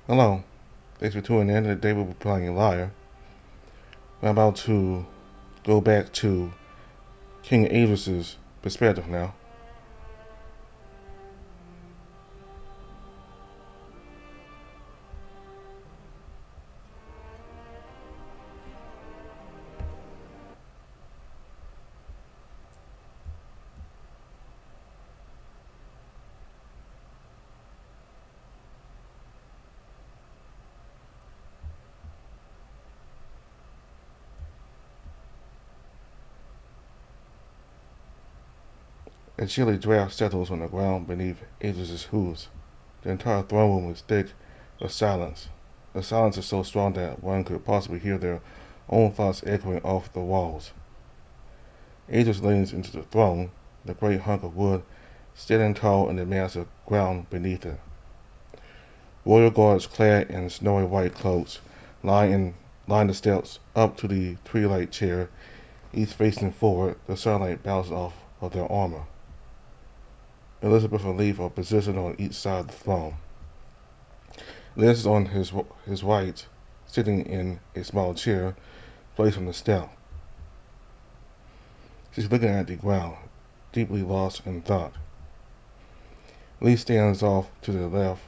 Hello, thanks for tuning in. Today we'll be playing Lyre. I'm about to go back to King Idris's perspective now. A chilly draft settles on the ground beneath Idris's hooves. The entire throne room is thick with silence. The silence is so strong that one could possibly hear their own thoughts echoing off the walls. Idris leans into the throne, the great hunk of wood standing tall in the massive ground beneath it. Royal guards clad in snowy white cloaks line the steps up to the tree-like chair, each facing forward. The sunlight bounces off of their armor. Elizabeth and Leaf are positioned on each side of the throne. Liz is on his right, sitting in a small chair placed on the step. She's looking at the ground, deeply lost in thought. Lee stands off to the left,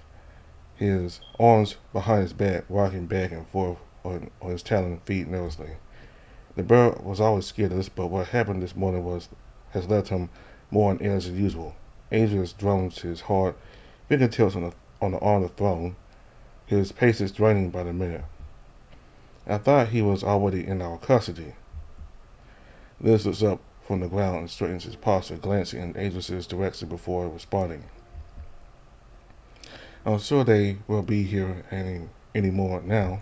his arms behind his back, rocking back and forth on his taloned feet nervously. The bird was always scared of this, but what happened this morning has left him more on edge than usual. Idris drums his hard fingertips on the arm of the throne, his pace is draining by the minute. I thought he was already in our custody. Liz looks up from the ground and straightens his posture, glancing in Idris's direction before responding. I'm sure they will be here any more now.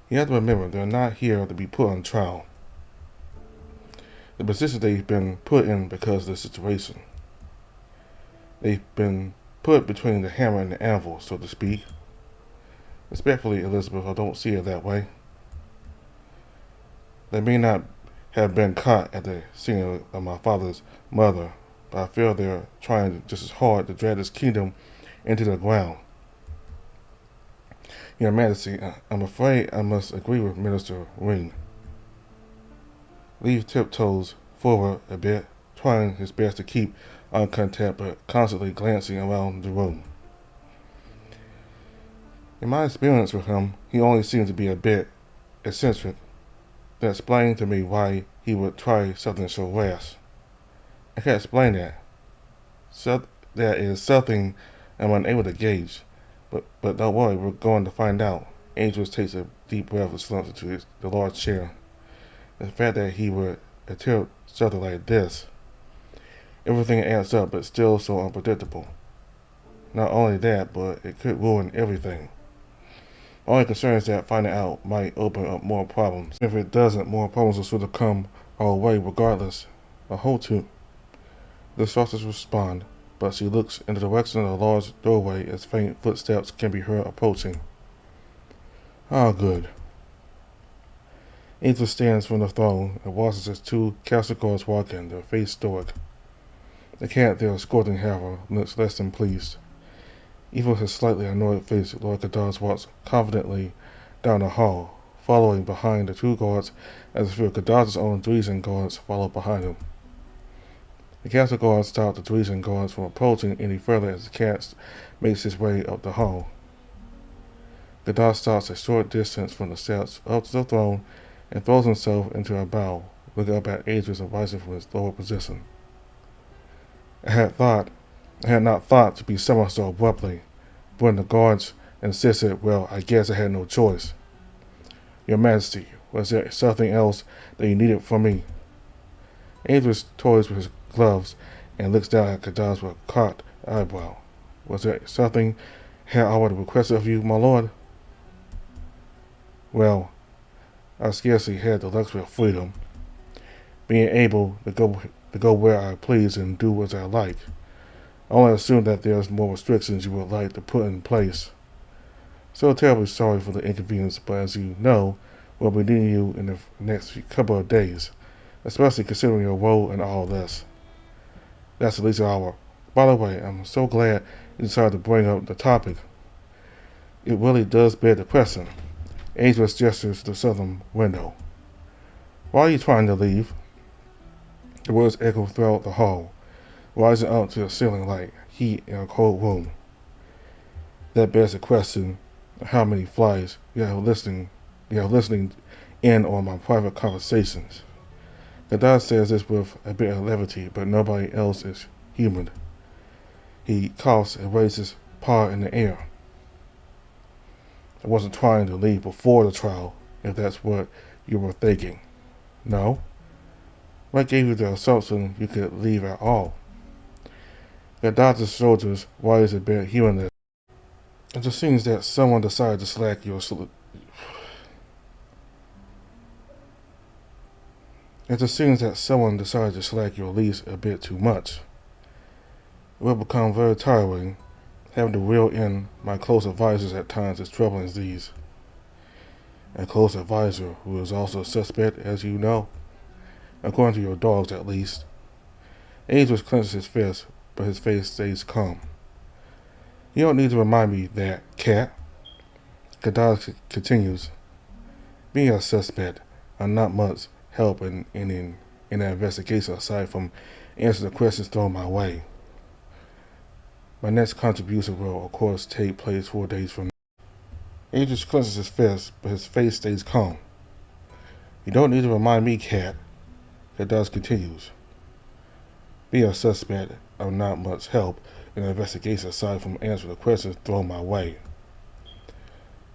You have to remember, they're not here to be put on trial. The position they've been put in because of the situation. They've been put between the hammer and the anvil, so to speak. Respectfully, Elizabeth, I don't see it that way. They may not have been caught at the scene of my father's murder, but I feel they're trying just as hard to drag this kingdom into the ground. Your Majesty, I'm afraid I must agree with Minister Ring. Leaf tiptoes forward a bit, trying his best to keep eye contact but constantly glancing around the room. In my experience with him, he only seems to be a bit eccentric. That explains to me why he would try something so rash. I can't explain that. That is something I'm unable to gauge. But don't worry, we're going to find out. Angels takes a deep breath and slumps into the large chair. The fact that he would attempt something like this, everything adds up, but still so unpredictable. Not only that, but it could ruin everything. My only concern is that finding out might open up more problems. If it doesn't, more problems will sort of come our way regardless. I hope to. The sorceress responds, but she looks in the direction of the large doorway as faint footsteps can be heard approaching. Ah, good. Angel stands from the throne and watches as two castle guards walk in, their face stoic. The cat they're escorting, however, looks less than pleased. Even with his slightly annoyed face, Lord Kadaz walks confidently down the hall, following behind the two guards as if Kadaz's own Dresian guards followed behind him. The castle guards stop the Dresian guards from approaching any further as the cat makes his way up the hall. Kadaz stops a short distance from the steps up to the throne and throws himself into a bow, looking up at Idris and rising from his lower position. I had not thought to be summoned so abruptly, but when the guards insisted, well, I guess I had no choice. Your Majesty, was there something else that you needed from me? Idris toys with his gloves and looks down at Kadaz with a cocked eyebrow. Was there something had already requested of you, my lord? Well, I scarcely had the luxury of freedom, being able to go where I please and do as I like. I only assume that there's more restrictions you would like to put in place. So terribly sorry for the inconvenience, but as you know, we'll be needing you in the next couple of days, especially considering your role in all this. That's at least an hour. By the way, I'm so glad you decided to bring up the topic. It really does beg the question. Ageless gestures to the southern window. Why are you trying to leave? The words echo throughout the hall, rising up to the ceiling like heat in a cold room. That begs the question of how many flies you have listening in on my private conversations. The dad says this with a bit of levity, but nobody else is humored. He coughs and raises his paw in the air. I wasn't trying to leave before the trial, if that's what you were thinking. No? What gave you the assumption you could leave at all? The doctor's shoulders rise a bit, hearing this. It just seems that someone decided to slack your It just seems that someone decided to slack your leash a bit too much. It will become very tiring. Having to reel in my close advisors at times is troubling as these. A close advisor who is also a suspect, as you know, according to your dogs at least. Ageless clenches his fist, but his face stays calm. You don't need to remind me that, cat. Kadaz continues. Being a suspect, I'm not much help in an investigation aside from answering the questions thrown my way. My next contribution will, of course, take place 4 days from now. Ageless clenches his fist, but his face stays calm. You don't need to remind me, cat. Kadaz continues. Being a suspect, I'm not much help in an investigation aside from answering the questions thrown my way.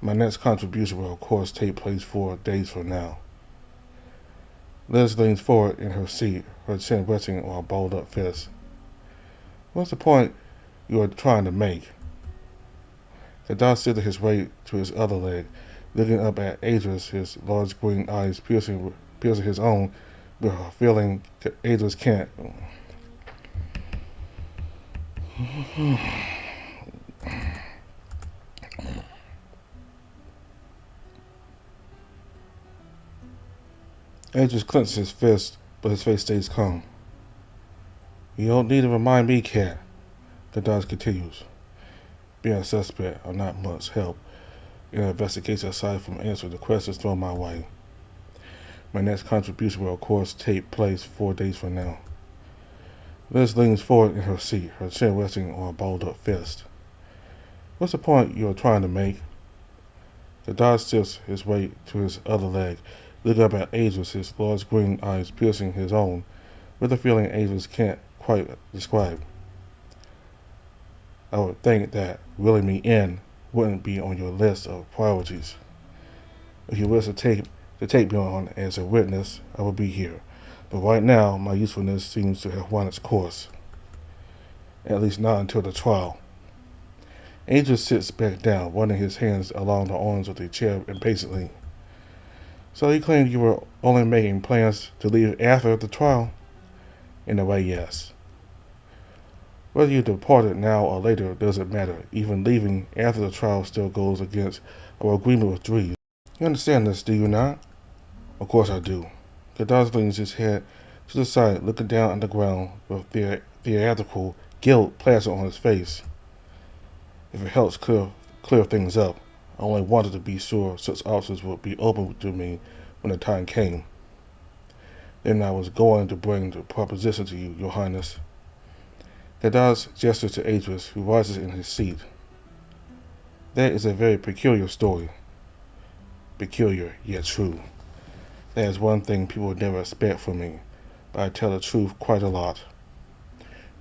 My next contribution will, of course, take place 4 days from now. Liz leans forward in her seat, her chin resting on a balled-up fist. What's the point you are trying to make? The dog shifted his weight to his other leg, looking up at Ageless, his large green eyes piercing his own, with a feeling Ageless can't. Ageless clenches his fist, but his face stays calm. You don't need to remind me, cat. The dog continues. Being a suspect, I'm not much help in an investigation aside from answering the questions thrown my way. My next contribution will, of course, take place 4 days from now. Liz leans forward in her seat, her chin resting on a balled-up fist. What's the point you are trying to make? The dog shifts his weight to his other leg, looking up at Ageless, his large green eyes piercing his own, with a feeling Ageless can't quite describe. I would think that reeling me in wouldn't be on your list of priorities. If you wish to take me on as a witness, I will be here. But right now, my usefulness seems to have run its course. At least not until the trial. Angel sits back down, running his hands along the arms of the chair impatiently. So you claimed you were only making plans to leave after the trial? In a way, yes. Whether you departed now or later doesn't matter. Even leaving after the trial still goes against our agreement with Dries. You understand this, do you not? Of course I do. Kadaz leans his head to the side, looking down on the ground with theatrical guilt plastered on his face. If it helps clear things up, I only wanted to be sure such options would be open to me when the time came. Then I was going to bring the proposition to you, Your Highness. Kadaz gestures to Ageless, who rises in his seat. That is a very peculiar story. Peculiar, yet true. That is one thing people would never expect from me, but I tell the truth quite a lot.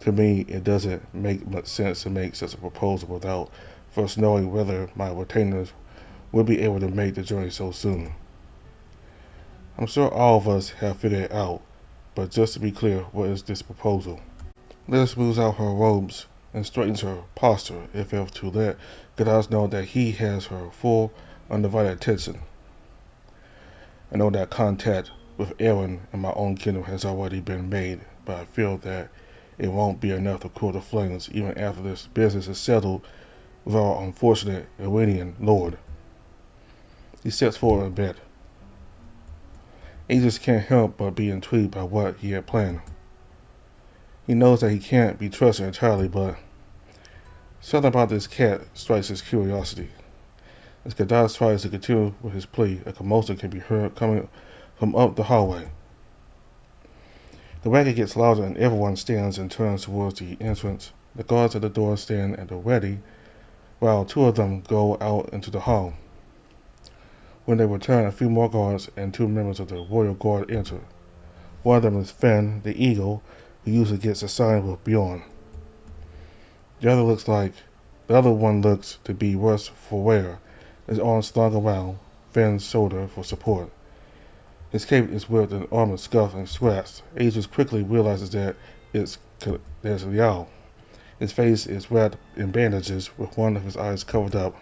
To me, it doesn't make much sense to make such a proposal without first knowing whether my retainers will be able to make the journey so soon. I'm sure all of us have figured it out, but just to be clear, what is this proposal? Liz smooths out her robes and straightens her posture if to let Kadaz know that he has her full, undivided attention. I know that contact with Aaron and my own kingdom has already been made, but I feel that it won't be enough to cool the flames even after this business is settled with our unfortunate Iranian lord. He steps forward a bit. He just can't help but be intrigued by what he had planned. He knows that he can't be trusted entirely, but something about this cat strikes his curiosity. As Kadas tries to continue with his plea, a commotion can be heard coming from up the hallway. The racket gets louder and everyone stands and turns towards the entrance. The guards at the door stand at the ready, while two of them go out into the hall. When they return, a few more guards and two members of the Royal Guard enter. One of them is Finn, the eagle, who usually gets assigned with Bjorn. The other one looks to be worse for wear, his arms slung around Finn's shoulder for support. His cape is with an armor scuffed and scratched. Aegis quickly realizes that there's Lyre. His face is wrapped in bandages with one of his eyes covered up.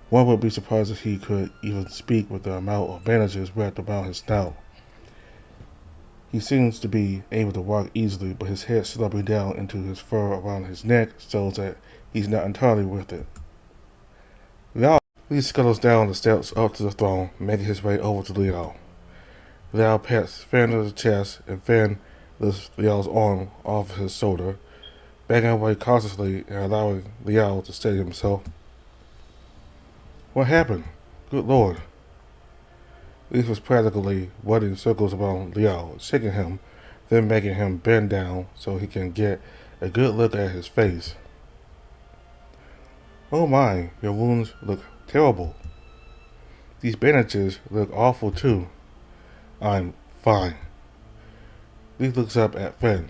One would be surprised if he could even speak with the amount of bandages wrapped around his snout. He seems to be able to walk easily, but his head slumping down into his fur around his neck shows that he's not entirely with it. Lyre scuttles down the steps up to the throne, making his way over to Lyre. Lyre pats Finn on the chest, and Finn lifts Lyre's arm off his shoulder, backing away cautiously and allowing Lyre to steady himself. What happened? Good Lord. Lyre was practically running circles around Lyre, shaking him, then making him bend down so he can get a good look at his face. Oh my, your wounds look terrible. These bandages look awful too. I'm fine. Lyre looks up at Finn.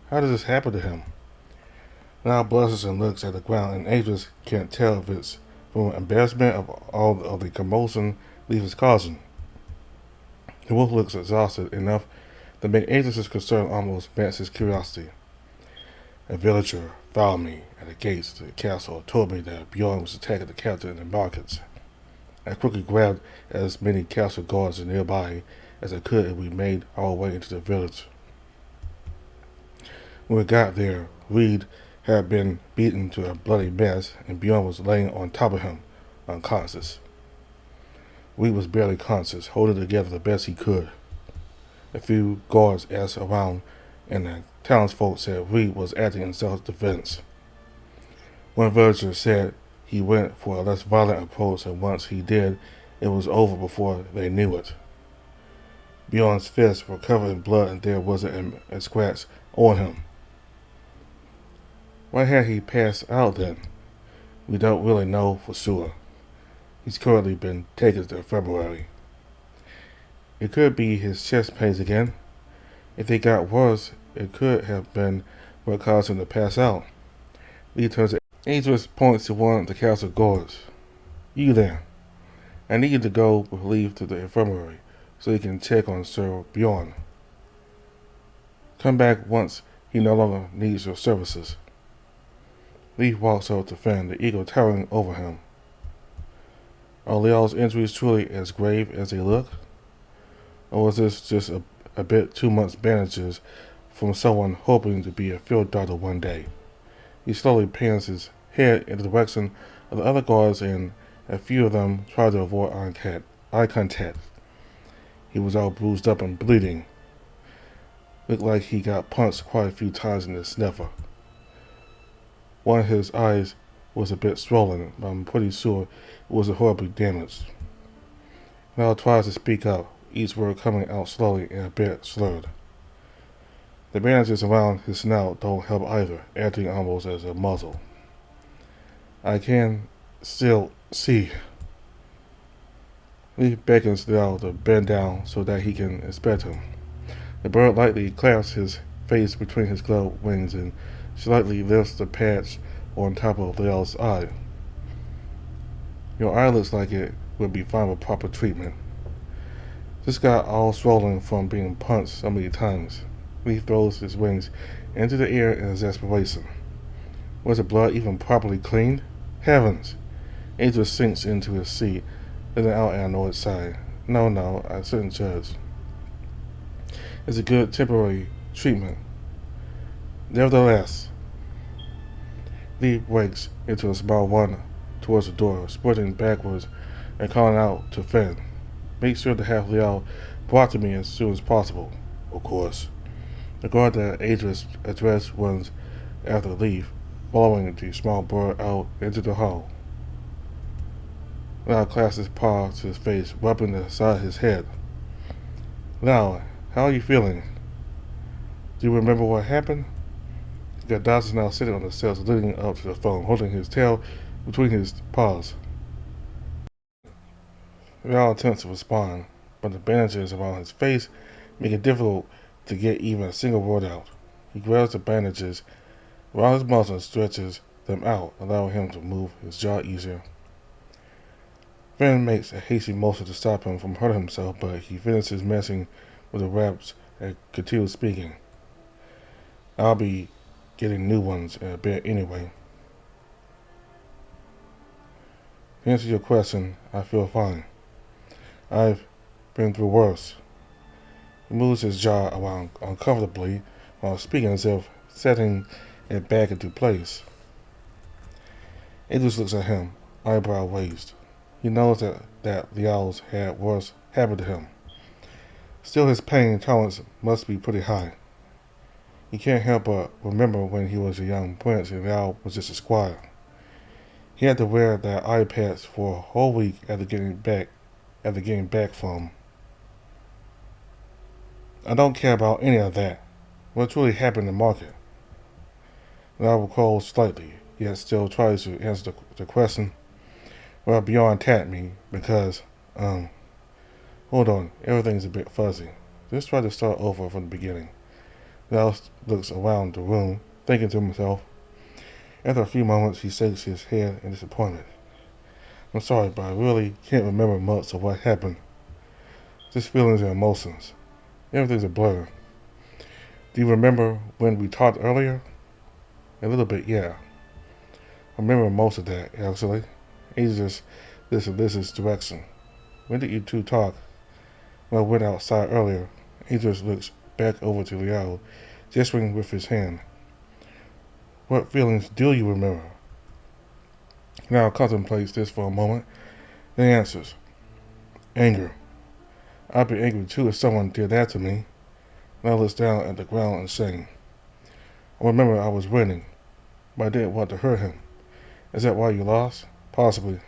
How did this happen to him? Now blushes and looks at the ground, and Aegis can't tell if it's from embarrassment of all of the commotion Lyre is causing. The wolf looks exhausted enough to make Aegis' concern almost match his curiosity. A villager found me at the gates to the castle and told me that Bjorn was attacking the captain in the markets. I quickly grabbed as many castle guards nearby as I could, and we made our way into the village. When we got there, Reed had been beaten to a bloody mess, and Bjorn was laying on top of him, unconscious. Reed was barely conscious, holding together the best he could. A few guards asked around, and the townsfolk said Reed was acting in self-defense. One villager said he went for a less violent approach, and once he did, it was over before they knew it. Bjorn's fists were covered in blood, and there wasn't a scratch on him. Why had he passed out then? We don't really know for sure. He's currently been taken to the infirmary. It could be his chest pains again. If they got worse, it could have been what caused him to pass out. Lee turns to Aegis, points to one of the castle guards. You there. I need you to go with leave to the infirmary so you can check on Sir Bjorn. Come back once he no longer needs your services. Lee walks over to Finn, the eagle towering over him. Are Lyre's injuries truly as grave as they look? Or was this just a bit too much bandages from someone hoping to be a field doctor one day? He slowly pans his head in the direction of the other guards, and a few of them try to avoid eye contact. He was all bruised up and bleeding. Looked like he got punched quite a few times in the sniffer. One of his eyes was a bit swollen, but I'm pretty sure it wasn't horribly damaged. Lyre tries to speak up, each word coming out slowly and a bit slurred. The bandages around his snout don't help either, acting almost as a muzzle. I can still see. Lee beckons Lyre to bend down so that he can inspect him. The bird lightly clasps his face between his gloved wings and slightly lifts the patch on top of Lyre's eye. Your eye looks like it would be fine with proper treatment. This got all swollen from being punched so many times. Lee throws his wings into the air in exasperation. Was the blood even properly cleaned? Heavens! Aegis sinks into his seat, letting out an annoyed sigh. No, I shouldn't judge. It's a good temporary treatment. Nevertheless, Lee breaks into a small run towards the door, sprinting backwards and calling out to Finn. Make sure to have Lyre brought to me as soon as possible, of course. The guard that Aegis addressed runs after Lee, following the small bird out into the hall. Lyre clasped his paw to his face, rubbing the side of his head. Lyre, how are you feeling? Do you remember what happened? The doctor is now sitting on the steps leading up to the phone, holding his tail between his paws. Lyre attempts to respond, but the bandages around his face make it difficult to get even a single word out. He grabs the bandages around his mouth and stretches them out, allowing him to move his jaw easier. Finn makes a hasty motion to stop him from hurting himself, but he finishes messing with the wraps and continues speaking. I'll be getting new ones in a bit anyway. To answer your question, I feel fine. I've been through worse. He moves his jaw around uncomfortably while speaking as if setting it back into place. Idris looks at him, eyebrow raised. He knows that the owls had worse happened to him. Still, his pain tolerance must be pretty high. He can't help but remember when he was a young prince and the owl was just a squire. He had to wear that eye patch for a whole week after getting back from. I don't care about any of that. What's really happened in the market? The owl recalls slightly, yet still tries to answer the question. Well, Bjorn tapped me because, hold on, everything's a bit fuzzy. Let's try to start over from the beginning. Now looks around the room, thinking to himself. After a few moments, he shakes his head in disappointment. I'm sorry, but I really can't remember much of what happened. Just feelings and emotions. Everything's a blur. Do you remember when we talked earlier? A little bit, yeah. I remember most of that, actually. He's just this direction. When did you two talk? Well, I went outside earlier. Idris looks back over to Liao, gesturing with his hand. What feelings do you remember? Liao contemplates this for a moment, then answers. Anger. I'd be angry too if someone did that to me. Liao looks down at the ground and saying, I remember I was winning, but I didn't want to hurt him. Is that why you lost? Possibly.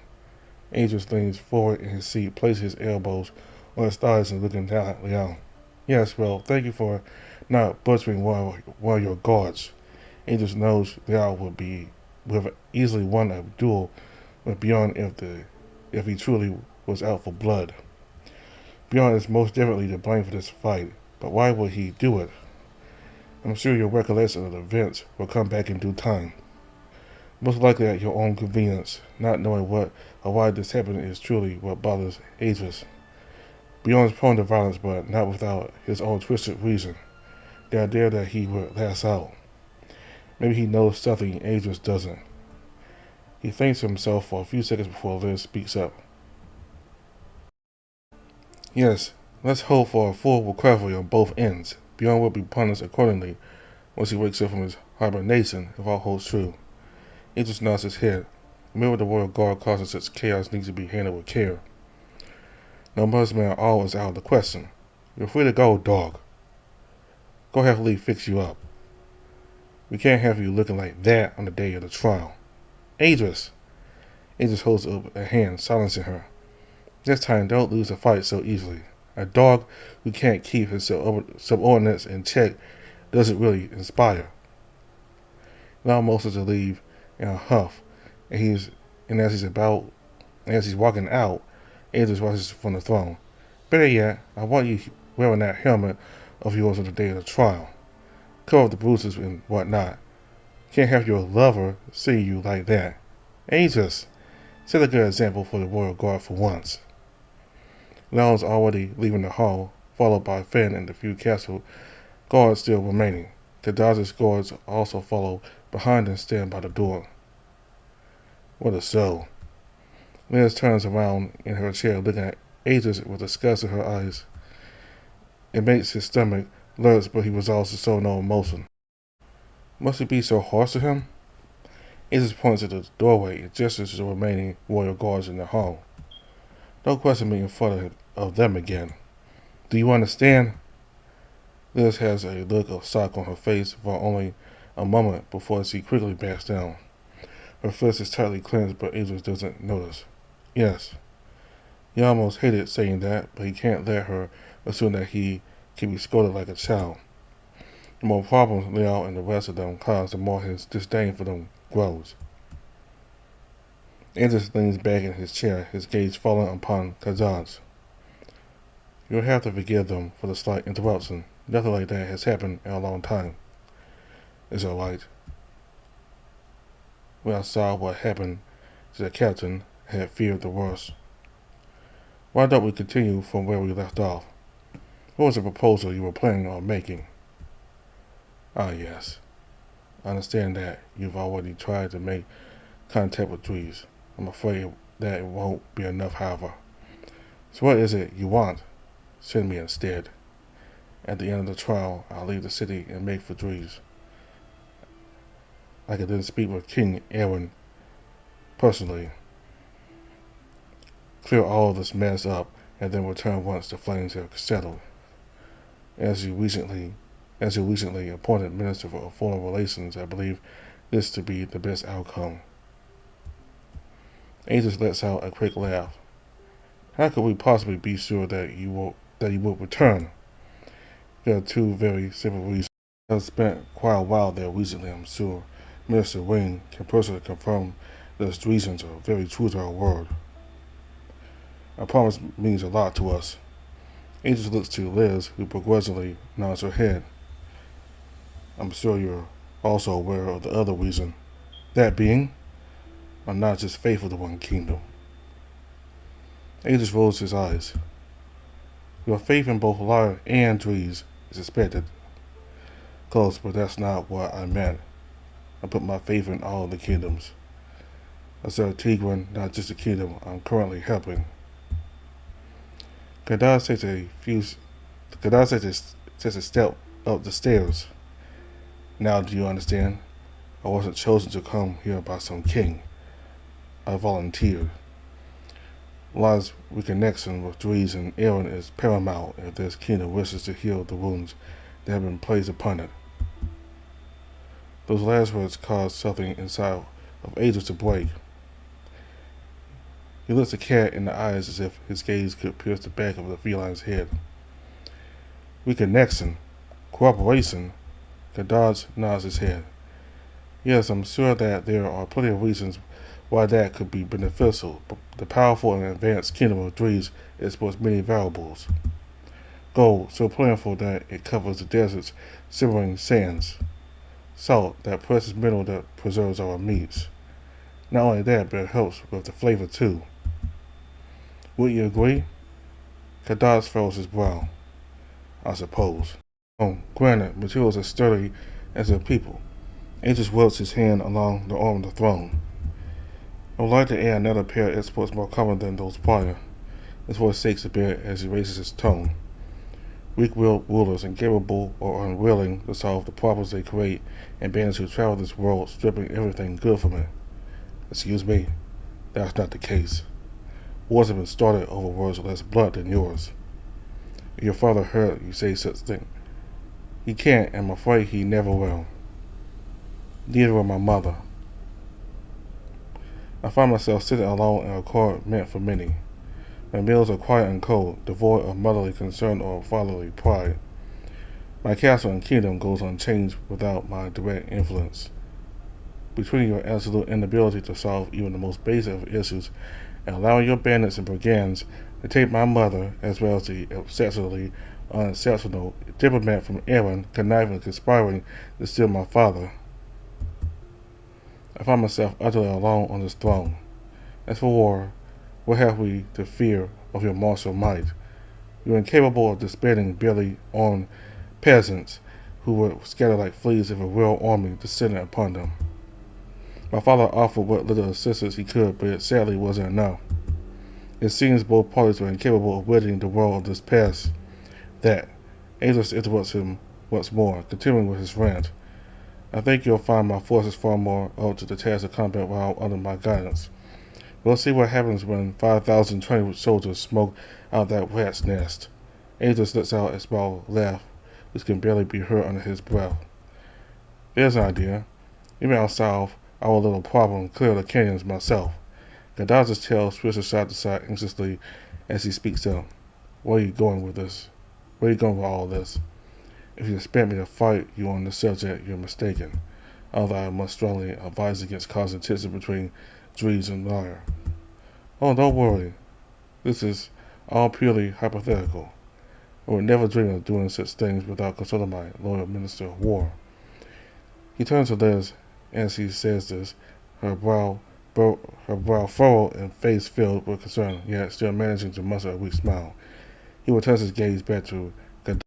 Idris leans forward in his seat, places his elbows on his thighs and looking down at Liao. Yes, well, thank you for not butchering one of your guards. Idris knows Liao would have easily won a duel with Bjorn if he truly was out for blood. Bjorn is most definitely to blame for this fight, but why would he do it? I'm sure your recollection of the events will come back in due time. Most likely at your own convenience. Not knowing what or why this happened is truly what bothers Idris. Bjorn is prone to violence, but not without his own twisted reason. The idea that he would last out. Maybe he knows something Idris doesn't. He thinks to himself for a few seconds before Liz speaks up. Yes, let's hope for a full recovery on both ends. Bjorn will be punished accordingly once he wakes up from his hibernation, if all holds true. Idris nods his head. Remember, the Royal Guard causing such chaos needs to be handled with care. No Muslim at all is out of the question. You're free to go, dog. Go have Lee fix you up. We can't have you looking like that on the day of the trial. Idris! Idris holds up a hand, silencing her. This time, don't lose the fight so easily. A dog who can't keep his subordinates in check doesn't really inspire. Now motions to leave in a huff, and as he's walking out, Idris watches from the throne. Better yet, I want you wearing that helmet of yours on the day of the trial. Cover up the bruises and whatnot. Can't have your lover see you like that. Idris, set a good example for the Royal Guard for once. Lyle's already leaving the hall, followed by Finn and the few castle guards still remaining. Kadaz's guards also follow behind and stand by the door. What a show. Liz turns around in her chair, looking at Idris with disgust in her eyes. It makes his stomach lurch, but he was also so no emotion. Must it be so harsh to him? Idris points at the doorway and gestures to the remaining royal guards in the hall. Don't question me in front of them again. Do you understand? Liz has a look of shock on her face for only a moment before she quickly backs down. Her fist is tightly clenched, but Idris doesn't notice. Yes, He almost hated saying that, but he can't let her assume that he can be scolded like a child. The more problems Lyre and the rest of them cause, the more his disdain for them grows. Andrews leans back in his chair, his gaze falling upon Kazaz. You'll have to forgive them for the slight interruption. Nothing like that has happened in a long time. It's all right. When I saw what happened to the captain, I had feared the worst. Why don't we continue from where we left off? What was the proposal you were planning on making? Ah, yes. I understand that you've already tried to make contact with Dries. I'm afraid that it won't be enough, however. So what is it you want? Send me instead. At the end of the trial, I'll leave the city and make for Dries. I can then speak with King Aaron personally, clear all of this mess up, and then return once the flames have settled. As you recently appointed Minister for Foreign Relations, I believe this to be the best outcome. Aegis lets out a quick laugh. How could we possibly be sure that you will return? There are two very simple reasons. I've spent quite a while there recently, I'm sure. Minister Wing can personally confirm those reasons are very true to our word. Our promise means a lot to us. Aegis looks to Liz, who progressively nods her head. I'm sure you're also aware of the other reason. That being, I'm not just faithful to one kingdom. Aegis rolls his eyes. Your faith in both Lyre and Dries is expected. Close, but that's not what I meant. I put my faith in all the kingdoms. I serve Tigran, not just the kingdom I'm currently helping. Kadaz takes a step up the stairs. Now do you understand? I wasn't chosen to come here by some king. I volunteered. Lyre's reconnection with Dries and Aaron is paramount if this kingdom wishes to heal the wounds that have been placed upon it. Those last words caused something inside of Aegis to break. He looks the cat in the eyes as if his gaze could pierce the back of the feline's head. Reconnection? Cooperation? Kadaz nods his head. Yes, I'm sure that there are plenty of reasons why that could be beneficial, but the powerful and advanced kingdom of Dries exports many valuables. Gold, so plentiful that it covers the desert's simmering sands. Salt, that precious mineral that preserves our meats. Not only that, but it helps with the flavor too. Would you agree? Kadaz furrows his brow. I suppose. Granted, materials as sturdy as their people. Aegis welts his hand along the arm of the throne. I would like to add another pair of exports more common than those prior. His voice shakes a bit as he raises his tone. Weak-willed rulers incapable or unwilling to solve the problems they create, and bandits who travel this world stripping everything good from it. Excuse me, that's not the case. Wars have been started over words of less blood than yours. Your father heard you say such thing. He can't, and I'm afraid he never will. Neither will my mother. I find myself sitting alone in a court meant for many. My meals are quiet and cold, devoid of motherly concern or fatherly pride. My castle and kingdom goes unchanged without my direct influence. Between your absolute inability to solve even the most basic of issues and allowing your bandits and brigands to take my mother, as well as the obsessively unexceptional diplomat from Aaron conniving and conspiring to steal my father, I find myself utterly alone on this throne. As for war, what have we to fear of your martial might? You are incapable of disbanding barely armed peasants who would scatter like fleas if a real army descended upon them. My father offered what little assistance he could, but it sadly wasn't enough. It seems both parties were incapable of ridding the world of this past. That Aegis interrupts him once more, continuing with his rant. I think you'll find my forces far more up to the task of combat while under my guidance. We'll see what happens when 5,000 trained soldiers smoke out that rat's nest. Aegis lets out a small laugh, which can barely be heard under his breath. There's an idea. Maybe I'll solve our little problem and clear the canyons myself. Kadaz's tail swishes side to side anxiously as he speaks up. Where are you going with this? Where are you going with all this? If you expect me to fight you on this subject, you're mistaken. Although I must strongly advise against causing tension between Dries and Lyre. Oh, don't worry. This is all purely hypothetical. I would never dream of doing such things without consulting my loyal Minister of War. He turns to Liz as he says this, her brow, her brow furrowed and face filled with concern, yet still managing to muster a weak smile. He will turn his gaze back to Gaddafi.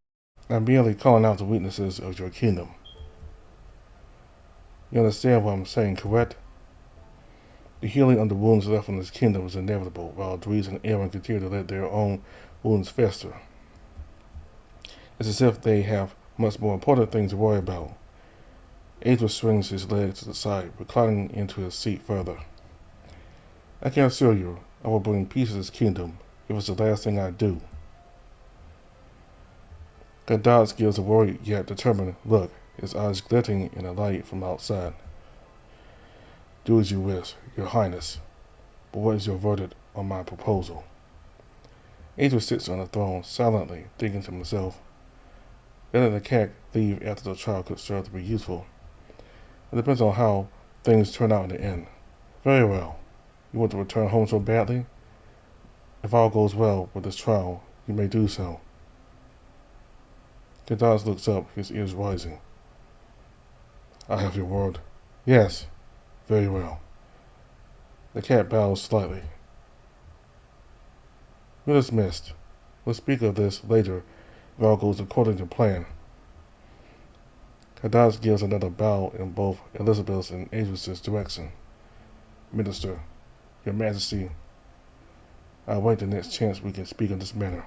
I'm merely calling out the weaknesses of your kingdom. You understand what I'm saying, correct? The healing of the wounds left in his kingdom is inevitable, while Dries and Aaron continue to let their own wounds fester. It's as if they have much more important things to worry about. Adrian swings his legs to the side, reclining into his seat further. I can assure you, I will bring peace to this kingdom if it's the last thing I do. Gaddafi gives a worried yet determined look, his eyes glinting in the light from outside. Do as you wish, your highness, but what is your verdict on my proposal? Adrian sits on the throne, silently thinking to himself. Letting the cat leave after the trial could serve to be useful. It depends on how things turn out in the end. Very well. You want to return home so badly? If all goes well with this trial, you may do so. Gaddafi looks up, his ears rising. I have your word. Yes. Very well. The cat bows slightly. You're dismissed. We'll speak of this later if all goes according to plan. Gaddafi gives another bow in both Elizabeth's and Adrian's direction. Minister, Your Majesty, I await the next chance we can speak in this manner.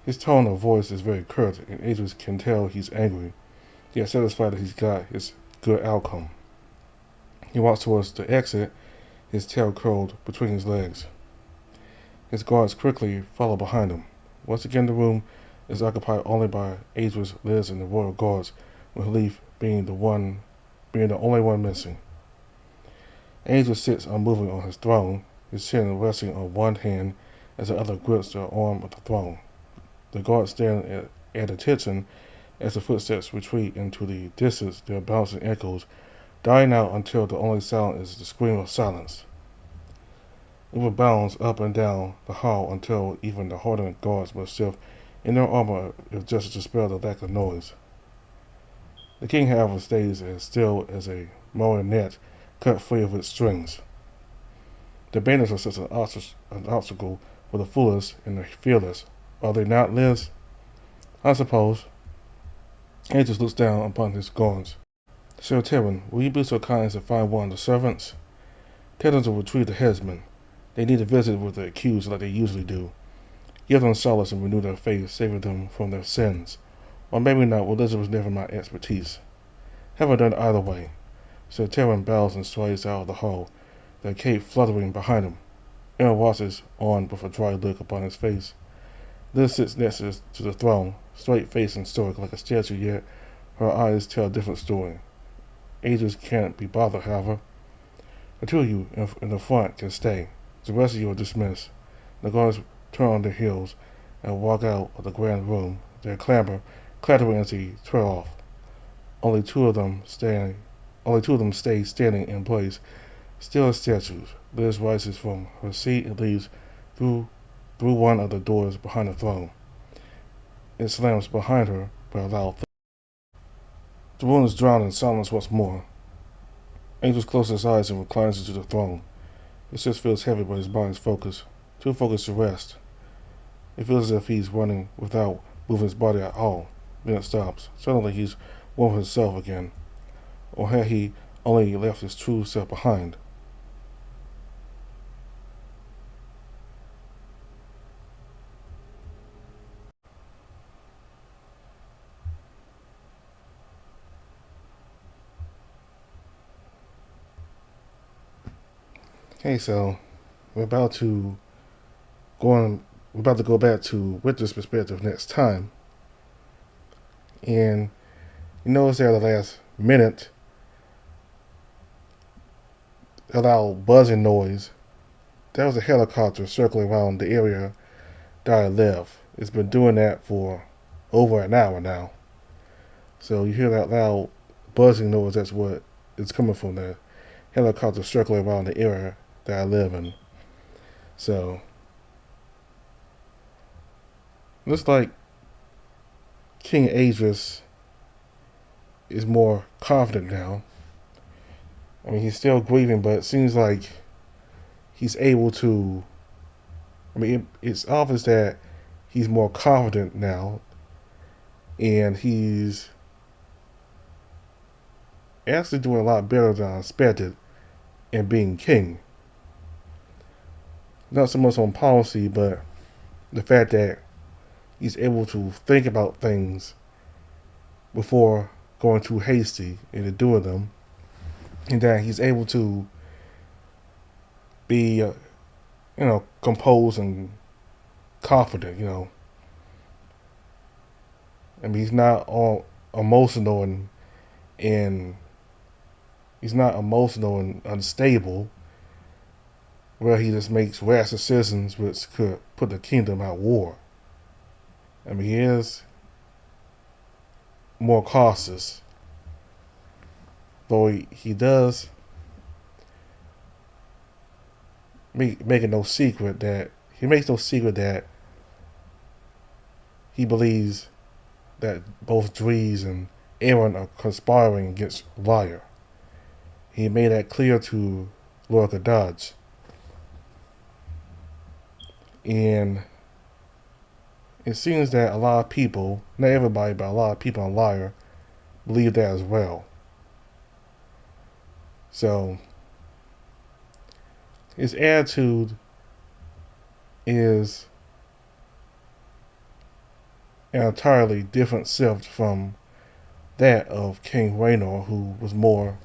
His tone of voice is very curt, and Adrian can tell he's angry, yet satisfied that he's got his good outcome. He walks towards the exit, his tail curled between his legs. His guards quickly follow behind him. Once again, the room is occupied only by Adrian, Liz, and the royal guards, with Leaf being the only one missing. Adrian sits unmoving on his throne, his chin resting on one hand as the other grips the arm of the throne. The guards stand at attention as the footsteps retreat into the distance, their bouncing echoes dying out until the only sound is the scream of silence. It bounds up and down the hall until even the hardened guards must shift in their armor if just to dispel the lack of noise. The king, however, stays as still as a marionette cut free of its strings. The banners are such an obstacle for the foolish and the fearless, are they not, Liz? I suppose. Andrews looks down upon his guards. Sir Terran, will you be so kind as to find one of the servants? Tell them to retrieve the headsman. They need to visit with the accused like they usually do. Give them solace and renew their faith, saving them from their sins. Or maybe not, religion was never my expertise. Haven't done it either way. Sir Terran bows and strides out of the hall, their cape fluttering behind him. Aaron watches on with a dry look upon his face. Liz sits next to the throne, straight-faced and stoic like a statue, yet her eyes tell a different story. Adrian can't be bothered, however. The two of you in the front can stay. The rest of you are dismissed. The guards turn on their heels and walk out of the grand room, their clattering as they trail off. Only two of them stay standing in place, still as statues. Liz rises from her seat and leaves through one of the doors behind the throne. It slams behind her with a loud thud. The room is drowned in silence once more. Angel closes his eyes and reclines into the throne. His chest feels heavy, but his mind is focused. Too focused to rest. It feels as if he's running without moving his body at all. Then it stops. Suddenly he's one with himself again. Or had he only left his true self behind? Okay, so we're about to go back to Winter's perspective next time. And you notice there at the last minute, a loud buzzing noise There was a helicopter circling around the area that I live. It's been doing that for over an hour now. So you hear that loud buzzing noise, that's what it's coming from, the helicopter circling around the area that I live in. So, looks like King Idris is more confident now. I mean, he's still grieving, but it seems like he's able to. I mean, it's obvious that he's more confident now, and he's actually doing a lot better than I expected in being king. Not so much on policy, but the fact that he's able to think about things before going too hasty into doing them, and that he's able to be, composed and confident. I mean, he's not all emotional and he's not emotional and unstable, where he just makes rash decisions which could put the kingdom at war. I mean, he is more cautious, though he does make it no secret that he makes no secret that he believes that both Dries and Aaron are conspiring against Lyre. He made that clear to Lord Gadaj. And it seems that a lot of people, not everybody, but a lot of people on Lyre believe that as well. So his attitude is an entirely different self from that of King Raynor, who was more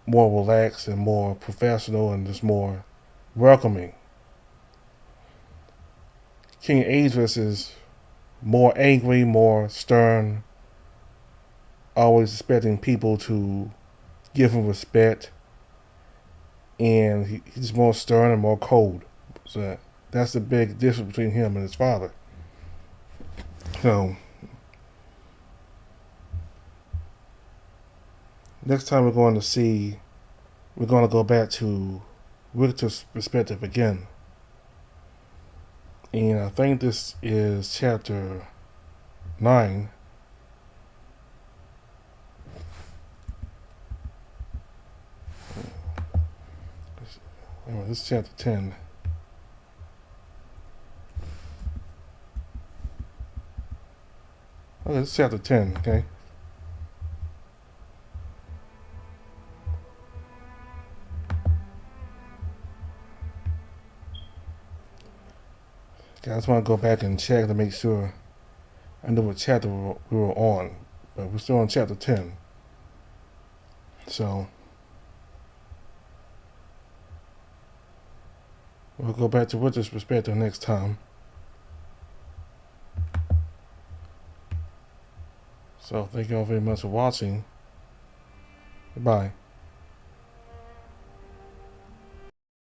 relaxed and more professional and just more welcoming. King Idris is more angry, more stern, always expecting people to give him respect, and he's more stern and more cold. So that's the big difference between him and his father. So next time we're going to go back to Richter's perspective again. And I think this is chapter 9. This is chapter 10. Okay, this is chapter 10, okay? I just want to go back and check to make sure I know what chapter we were on. But we're still on chapter 10. So we'll go back to Richard's perspective next time. So thank you all very much for watching. Goodbye.